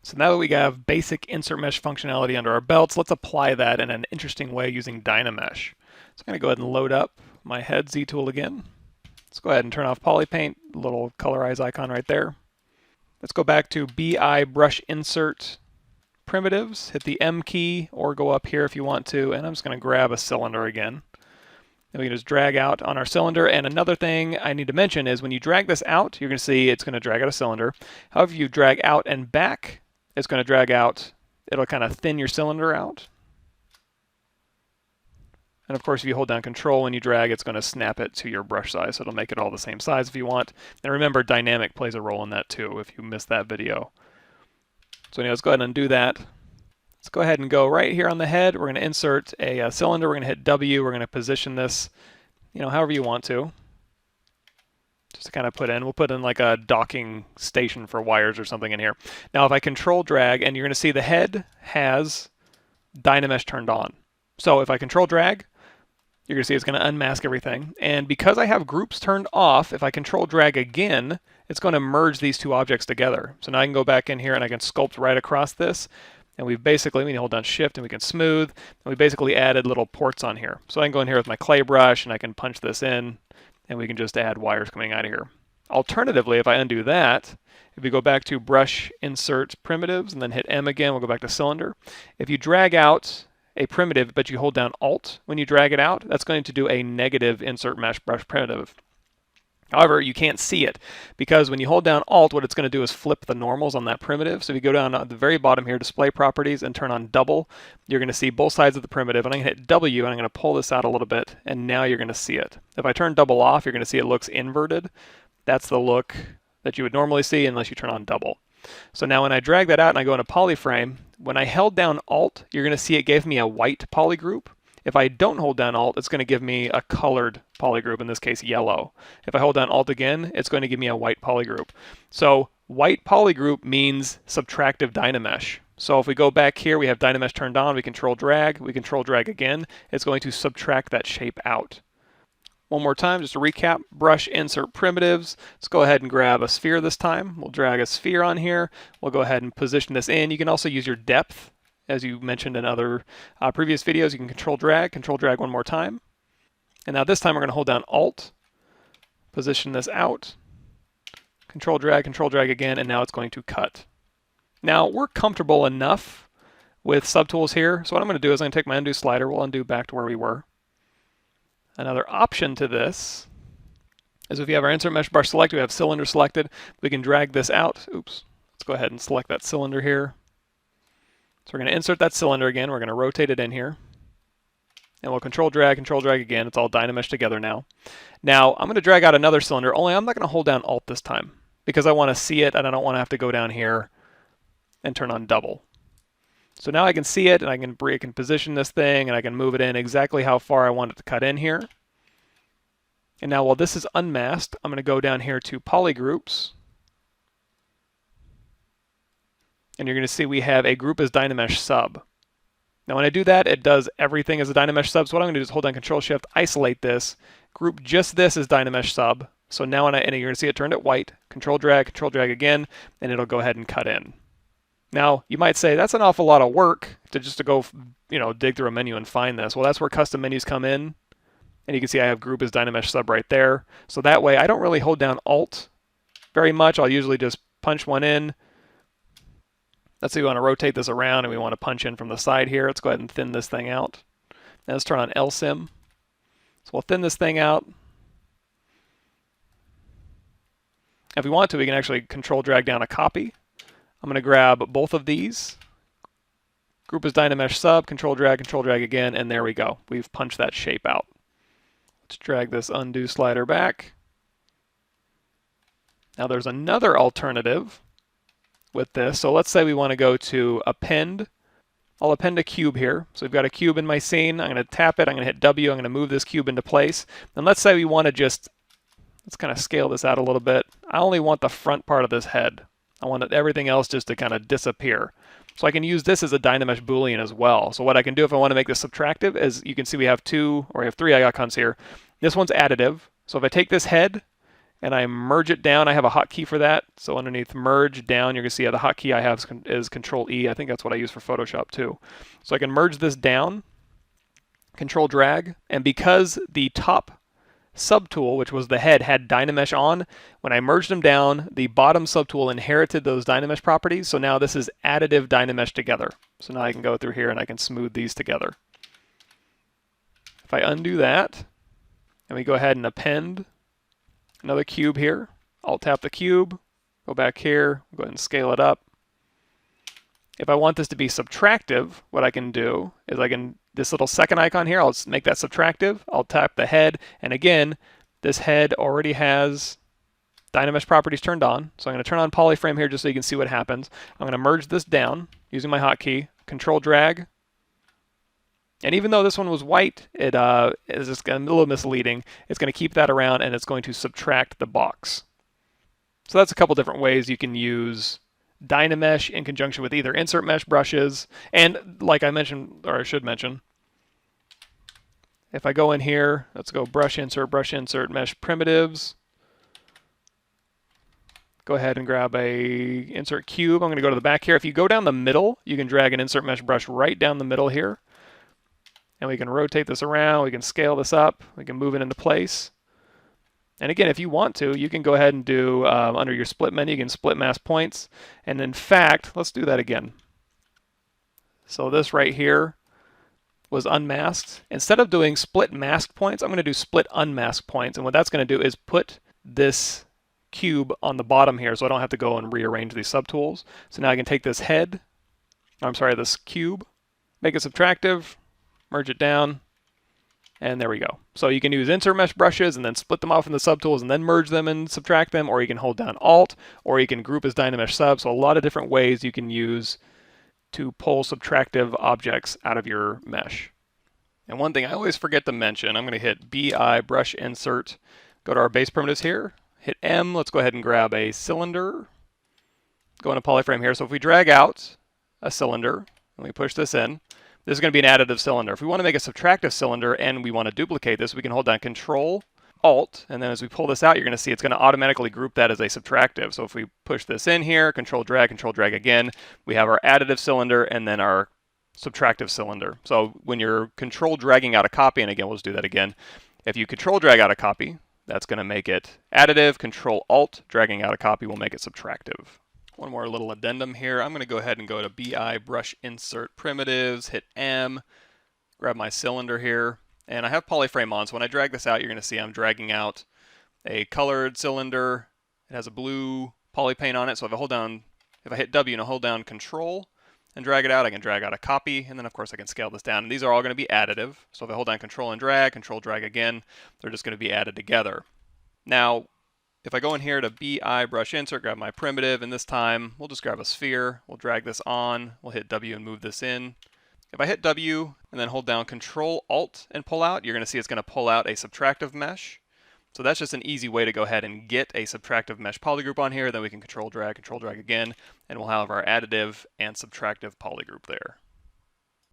So now that we have basic insert mesh functionality under our belts, let's apply that in an interesting way using Dynamesh. So I'm going to go ahead and load up my head Z tool again. Let's go ahead and turn off polypaint, little colorize icon right there. Let's go back to BI brush insert primitives, hit the M key or go up here if you want to, and I'm just going to grab a cylinder again. And we can just drag out on our cylinder. And another thing I need to mention is when you drag this out, you're going to see it's going to drag out a cylinder. However, you drag out and back, it's going to drag out, it'll kind of thin your cylinder out. And of course, if you hold down Control when you drag, it's going to snap it to your brush size. So it'll make it all the same size if you want. And remember, dynamic plays a role in that too if you missed that video. So anyway, let's go ahead and undo that. Let's go ahead and go right here on the head. We're going to insert a cylinder. We're going to hit W. We're going to position this, however you want to. Just to kind of put in, we'll put in like a docking station for wires or something in here. Now, if I control drag, and you're going to see the head has Dynamesh turned on. So if I control drag, you're going to see it's going to unmask everything. And because I have groups turned off, if I control drag again, it's going to merge these two objects together. So now I can go back in here and I can sculpt right across this. And we've basically, we can hold down Shift and we can smooth. And we basically added little ports on here. So I can go in here with my clay brush and I can punch this in and we can just add wires coming out of here. Alternatively, if I undo that, if we go back to brush insert primitives and then hit M again, we'll go back to cylinder. If you drag out a primitive, but you hold down Alt when you drag it out, that's going to do a negative insert mesh brush primitive. However, you can't see it because when you hold down Alt, what it's going to do is flip the normals on that primitive. So if you go down at the very bottom here, display properties, and turn on double, you're going to see both sides of the primitive. And I'm going to hit W and I'm going to pull this out a little bit, and now you're going to see it. If I turn double off, you're going to see it looks inverted. That's the look that you would normally see unless you turn on double. So now when I drag that out and I go into polyframe, when I held down Alt, you're going to see it gave me a white polygroup. If I don't hold down Alt, it's going to give me a colored polygroup, in this case yellow. If I hold down Alt again, it's going to give me a white polygroup. So white polygroup means subtractive Dynamesh. So if we go back here, we have Dynamesh turned on, we control drag again, it's going to subtract that shape out. One more time, just to recap, brush insert primitives. Let's go ahead and grab a sphere this time. We'll drag a sphere on here. We'll go ahead and position this in. You can also use your depth. As you mentioned in other previous videos, you can control drag one more time. And now this time we're going to hold down Alt, position this out, control drag again, and now it's going to cut. Now we're comfortable enough with subtools here. So what I'm going to do is I'm going to take my undo slider. We'll undo back to where we were. Another option to this is if you have our insert mesh brush selected, we have cylinder selected, we can drag this out. Oops. Let's go ahead and select that cylinder here. So we're going to insert that cylinder again. We're going to rotate it in here. And we'll control drag again. It's all Dynamesh together now. Now I'm going to drag out another cylinder, only I'm not going to hold down Alt this time because I want to see it and I don't want to have to go down here and turn on double. So now I can see it and I can position this thing and I can move it in exactly how far I want it to cut in here. And now while this is unmasked, I'm going to go down here to polygroups. And you're going to see we have a group as Dynamesh sub. Now when I do that, it does everything as a Dynamesh sub. So what I'm going to do is hold down Control Shift, isolate this, group just this as Dynamesh sub. So now and you're going to see it turned it white, control drag again, and it'll go ahead and cut in. Now, you might say, that's an awful lot of work to go, dig through a menu and find this. Well, that's where custom menus come in. And you can see I have group as Dynamesh sub right there. So that way, I don't really hold down Alt very much. I'll usually just punch one in. Let's say we want to rotate this around and we want to punch in from the side here. Let's go ahead and thin this thing out. Now let's turn on LSIM. So we'll thin this thing out. If we want to, we can actually control drag down a copy. I'm going to grab both of these. Group as Dynamesh sub, control drag again, and there we go. We've punched that shape out. Let's drag this undo slider back. Now there's another alternative with this. So let's say we want to go to append. I'll append a cube here. So we've got a cube in my scene. I'm going to tap it. I'm going to hit W. I'm going to move this cube into place. And let's say we want to let's kind of scale this out a little bit. I only want the front part of this head. I want everything else just to kind of disappear. So I can use this as a Dynamesh Boolean as well. So what I can do if I want to make this subtractive is you can see we have three icons here. This one's additive. So if I take this head and I merge it down. I have a hotkey for that. So underneath merge down, you're going to see the hotkey I have is Control E. I think that's what I use for Photoshop too. So I can merge this down, Control drag, and because the top subtool, which was the head, had Dynamesh on, when I merged them down, the bottom subtool inherited those Dynamesh properties. So now this is additive Dynamesh together. So now I can go through here and I can smooth these together. If I undo that, and we go ahead and append another cube here, Alt tap the cube, go back here, go ahead and scale it up. If I want this to be subtractive, what I can do is this little second icon here, I'll make that subtractive. I'll tap the head, and again, this head already has Dynamesh properties turned on. So I'm going to turn on polyframe here just so you can see what happens. I'm going to merge this down using my hotkey, Control drag. And even though this one was white, it is just a little misleading. It's going to keep that around, and it's going to subtract the box. So that's a couple different ways you can use Dynamesh in conjunction with either insert mesh brushes, and like I mentioned, or I should mention, if I go in here, let's go brush insert mesh primitives. Go ahead and grab a insert cube. I'm going to go to the back here. If you go down the middle, you can drag an insert mesh brush right down the middle here, and we can rotate this around. We can scale this up. We can move it into place. And again, if you want to, you can go ahead and do, under your split menu, you can split mask points. And in fact, let's do that again. So this right here was unmasked. Instead of doing split mask points, I'm going to do split unmasked points. And what that's going to do is put this cube on the bottom here so I don't have to go and rearrange these subtools. So now I can take this head, this cube, make it subtractive, merge it down, and there we go. So you can use insert mesh brushes and then split them off in the subtools and then merge them and subtract them, or you can hold down Alt, or you can group as Dynamesh sub. So a lot of different ways you can use to pull subtractive objects out of your mesh. And one thing I always forget to mention, I'm going to hit BI brush insert, go to our base primitives here, hit M, let's go ahead and grab a cylinder, go into polyframe here. So if we drag out a cylinder and we push this in, this is going to be an additive cylinder. If we want to make a subtractive cylinder and we want to duplicate this, we can hold down Control, Alt, and then as we pull this out, you're going to see it's going to automatically group that as a subtractive. So if we push this in here, Control drag again, we have our additive cylinder and then our subtractive cylinder. So when you're Control dragging out a copy, and again, we'll just do that again. If you Control drag out a copy, that's going to make it additive. Control Alt dragging out a copy will make it subtractive. One more little addendum here. I'm going to go ahead and go to BI brush insert primitives, hit M, grab my cylinder here, and I have polyframe on. So when I drag this out, you're going to see I'm dragging out a colored cylinder. It has a blue poly paint on it. So if I hit W and I hold down Control and drag it out, I can drag out a copy, and then of course I can scale this down. And these are all going to be additive. So if I hold down Control drag again, they're just going to be added together. Now, if I go in here to BI brush insert, grab my primitive, and this time we'll just grab a sphere. We'll drag this on. We'll hit W and move this in. If I hit W and then hold down Control Alt and pull out, you're going to see it's going to pull out a subtractive mesh. So that's just an easy way to go ahead and get a subtractive mesh polygroup on here. Then we can Control drag again, and we'll have our additive and subtractive polygroup there.